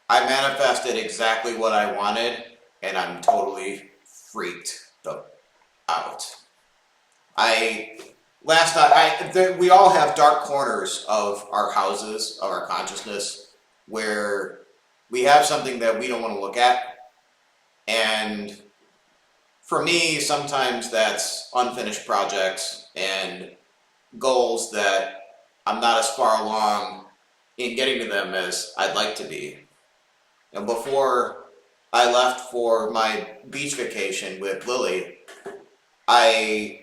I manifested exactly what I wanted, and I'm totally freaked the out. I last night we all have dark corners of our houses, of our consciousness, where we have something that we don't want to look at, and for me, sometimes that's unfinished projects and goals that I'm not as far along in getting to them as I'd like to be. And before I left for my beach vacation with Lily, I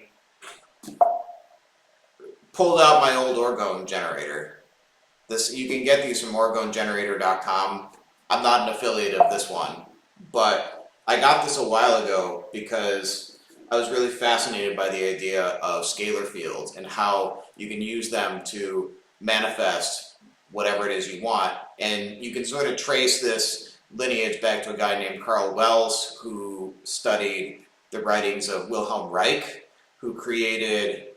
pulled out my old orgone generator. This you can get these from orgonegenerator.com. I'm not an affiliate of this one, but I got this a while ago because I was really fascinated by the idea of scalar fields and how you can use them to manifest whatever it is you want. And you can sort of trace this lineage back to a guy named Carl Wells, who studied the writings of Wilhelm Reich, who created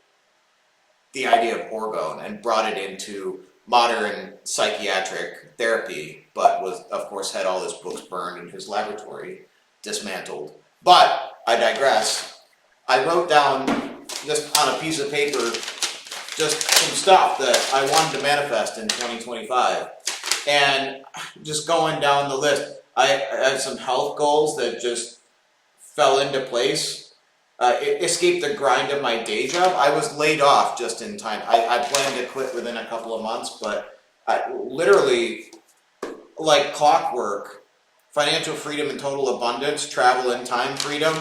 the idea of orgone and brought it into modern psychiatric therapy, but was, of course, had all his books burned in his laboratory, dismantled. But I digress. I wrote down just on a piece of paper just some stuff that I wanted to manifest in 2025. And just going down the list, I had some health goals that just fell into place. It escaped the grind of my day job. I was laid off just in time. I planned to quit within a couple of months, but literally, like clockwork, financial freedom and total abundance, travel and time freedom,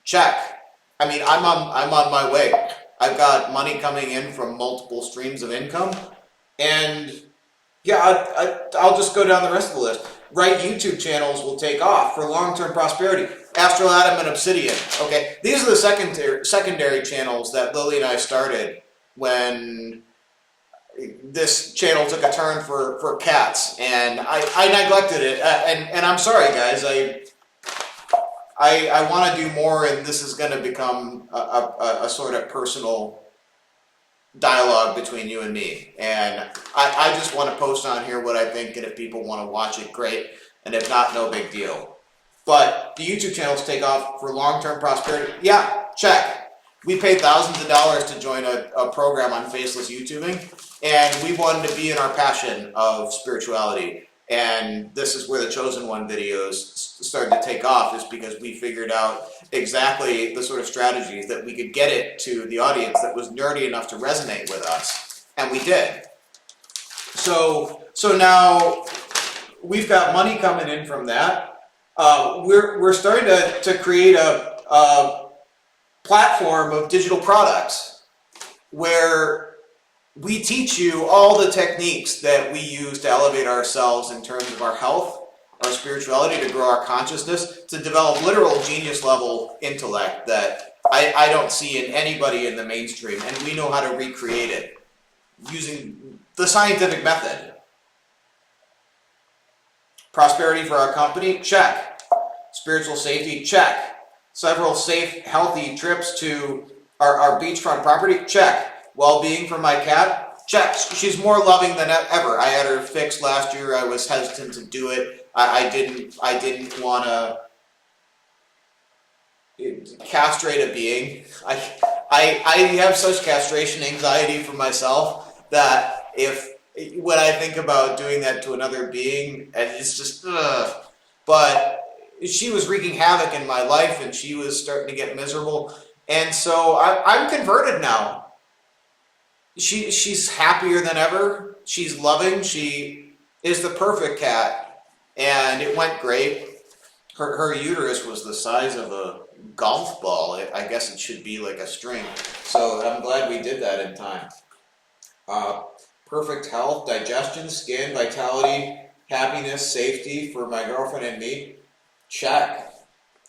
check. I mean, I'm on my way. I've got money coming in from multiple streams of income, and yeah, I'll just go down the rest of the list. Right YouTube channels will take off for long-term prosperity. Astral Atom and Obsidian. Okay, these are the secondary channels that Lily and I started when this channel took a turn for cats, and I neglected it. And I'm sorry, guys. I want to do more, and this is going to become a sort of personal dialogue between you and me. And I just want to post on here what I think, and if people want to watch it, great. And if not, no big deal. But the YouTube channels take off for long-term prosperity. Yeah, check. We paid thousands of dollars to join a program on faceless YouTubing, and we wanted to be in our passion of spirituality. And this is where the Chosen One videos started to take off, is because we figured out exactly the sort of strategies that we could get it to the audience that was nerdy enough to resonate with us. And we did. So now we've got money coming in from that. We're starting to create a platform of digital products where we teach you all the techniques that we use to elevate ourselves in terms of our health, our spirituality, to grow our consciousness, to develop literal genius level intellect that I don't see in anybody in the mainstream, and we know how to recreate it using the scientific method. Prosperity for our company, check. Spiritual safety, check. Several safe, healthy trips to our beachfront property, check. Well-being for my cat, check. She's more loving than ever. I had her fixed last year. I was hesitant to do it. I didn't want to castrate a being. I have such castration anxiety for myself that when I think about doing that to another being, and it's just ugh. But she was wreaking havoc in my life, and she was starting to get miserable, and so I'm converted now. She's happier than ever. She's loving. She is the perfect cat, and it went great. Her uterus was the size of a golf ball. I guess it should be like a string. So I'm glad we did that in time. Perfect health, digestion, skin, vitality, happiness, safety for my girlfriend and me. Check.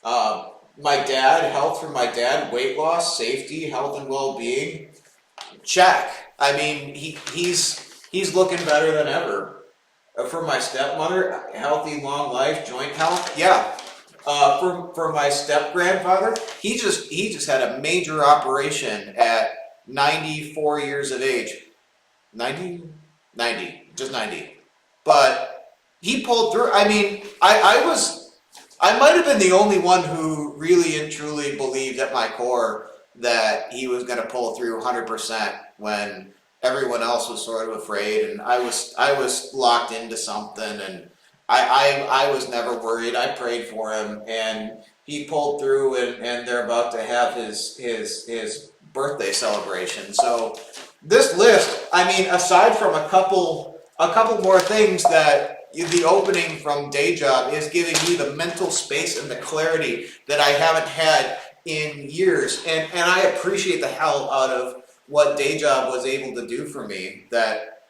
My dad, health for my dad, weight loss, safety, health and well-being. Check. I mean, he's looking better than ever. For my stepmother, healthy, long life, joint health. Yeah. For my step-grandfather, he just had a major operation at 94 years of age. 90? 90. Just 90. But he pulled through. I mean, I might have been the only one who really and truly believed at my core that he was going to pull through 100% when everyone else was sort of afraid, and I was locked into something, and I was never worried. I prayed for him, and he pulled through, and they're about to have his birthday celebration. So this list, I mean, aside from a couple more things that the opening from Day Job is giving me the mental space and the clarity that I haven't had in years. And I appreciate the hell out of what Day Job was able to do for me, that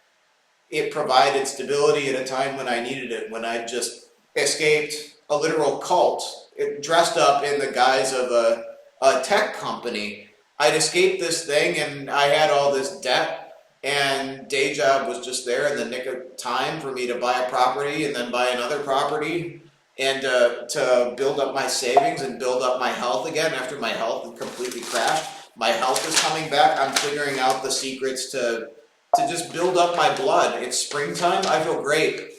it provided stability at a time when I needed it, when I just escaped a literal cult, dressed up in the guise of a tech company. I'd escaped this thing and I had all this debt, and Day Job was just there in the nick of time for me to buy a property and then buy another property, and to build up my savings and build up my health again after my health had completely crashed. My health is coming back. I'm figuring out the secrets to just build up my blood. It's springtime. I feel great.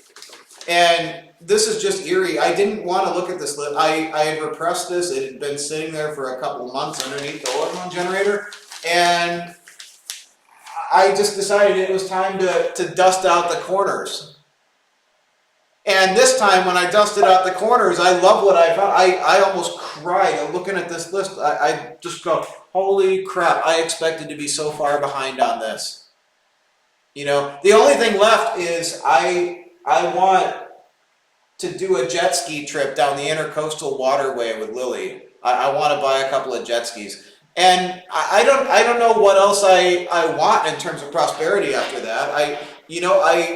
And this is just eerie. I didn't want to look at this list. I had repressed this. It had been sitting there for a couple of months underneath the hormone generator. And I just decided it was time to dust out the corners. And this time when I dusted out the corners, I love what I found. I almost cried looking at this list. I just go, holy crap, I expected to be so far behind on this. You know, the only thing left is I want to do a jet ski trip down the Intercoastal Waterway with Lily. I want to buy a couple of jet skis. And I don't know what else I want in terms of prosperity after that.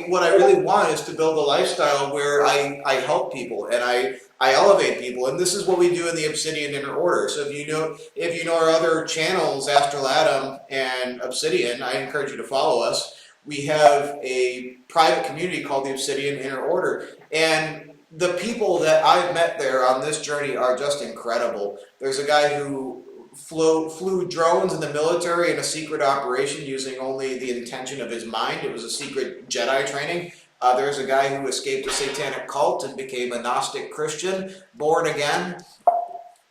What I really want is to build a lifestyle where I help people and I elevate people, and this is what we do in the Obsidian Inner Order. So if you know our other channels, Astrolatum and Obsidian, I encourage you to follow us. We have a private community called the Obsidian Inner Order, and the people that I've met there on this journey are just incredible. There's a guy who flew drones in the military in a secret operation using only the intention of his mind. It was a secret Jedi training. There's a guy who escaped a satanic cult and became a Gnostic Christian, born again.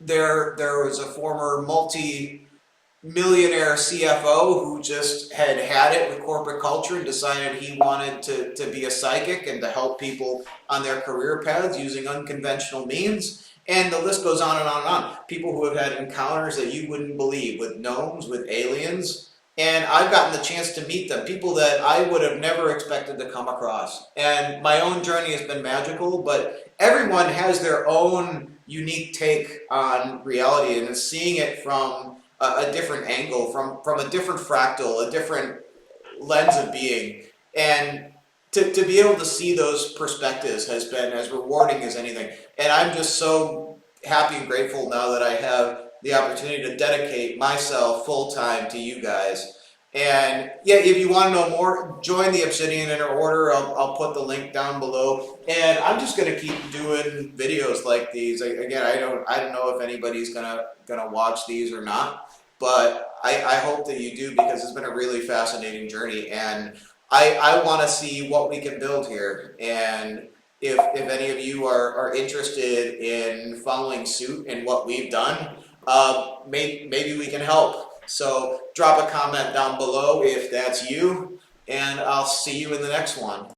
There was a former multi-millionaire CFO who just had it with corporate culture and decided he wanted to be a psychic and to help people on their career paths using unconventional means. And the list goes on and on and on. People who have had encounters that you wouldn't believe with gnomes, with aliens. And I've gotten the chance to meet them, people that I would have never expected to come across. And my own journey has been magical, but everyone has their own unique take on reality and is seeing it from a different angle, from a different fractal, a different lens of being. And to be able to see those perspectives has been as rewarding as anything. And I'm just so happy and grateful now that I have the opportunity to dedicate myself full-time to you guys. And yeah, if you want to know more, join the Obsidian Inner Order. I'll put the link down below. And I'm just going to keep doing videos like these. Again, I don't know if anybody's gonna watch these or not, but I hope that you do, because it's been a really fascinating journey, and I want to see what we can build here. And if any of you are interested in following suit in what we've done, maybe we can help. So drop a comment down below if that's you, and I'll see you in the next one.